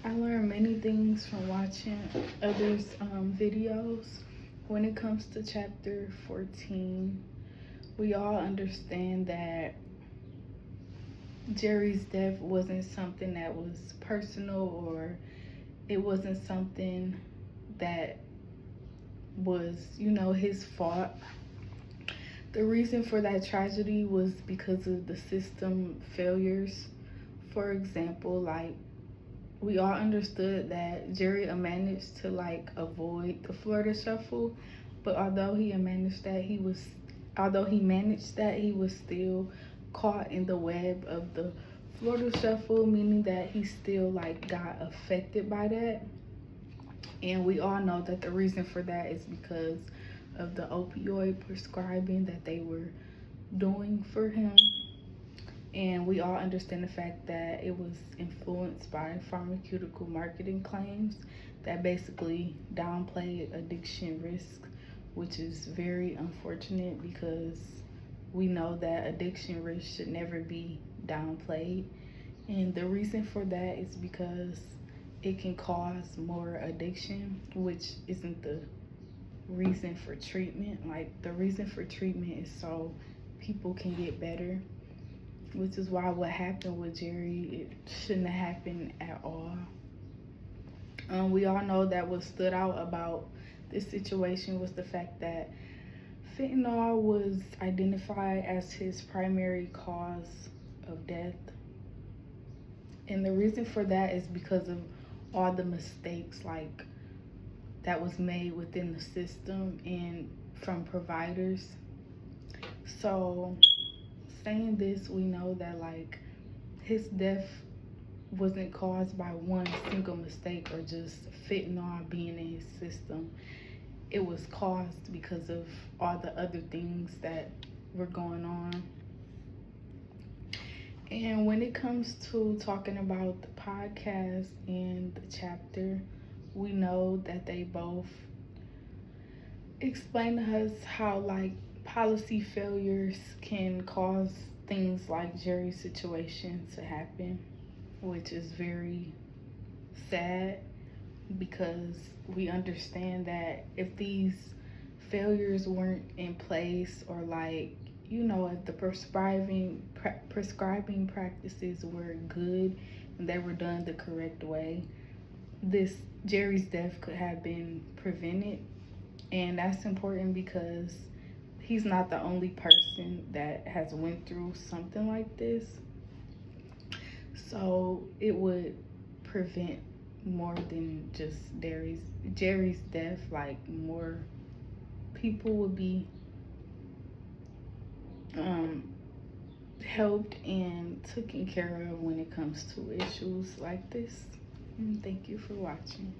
I learned many things from watching others' videos. When it comes to chapter 14, we all understand that Jerry's death wasn't something that was personal, or it wasn't something that was, his fault. The reason for that tragedy was because of the system failures. For example, like, we all understood that Jerry managed to avoid the Florida Shuffle, but although he managed that, he was still caught in the web of the Florida Shuffle, meaning that he still got affected by that. And we all know that the reason for that is because of the opioid prescribing that they were doing for him. And we all understand the fact that it was influenced by pharmaceutical marketing claims that basically downplayed addiction risk, which is very unfortunate because we know that addiction risk should never be downplayed. And the reason for that is because it can cause more addiction, which isn't the reason for treatment. Like, the reason for treatment is so people can get better, which is why what happened with Jerry, it shouldn't have happened at all. We all know that what stood out about this situation was the fact that fentanyl was identified as his primary cause of death. And the reason for that is because of all the mistakes that was made within the system and from providers. So saying this, we know that his death wasn't caused by one single mistake or just fentanyl being in his system. It was caused because of all the other things that were going on. And when it comes to talking about the podcast and the chapter, we know that they both explain to us how policy failures can cause things like Jerry's situation to happen, which is very sad because we understand that if these failures weren't in place, or if the prescribing practices were good and they were done the correct way, this Jerry's death could have been prevented. And that's important because he's not the only person that has went through something like this. So it would prevent more than just Jerry's death. More people would be helped and taken care of when it comes to issues like this. Thank you for watching.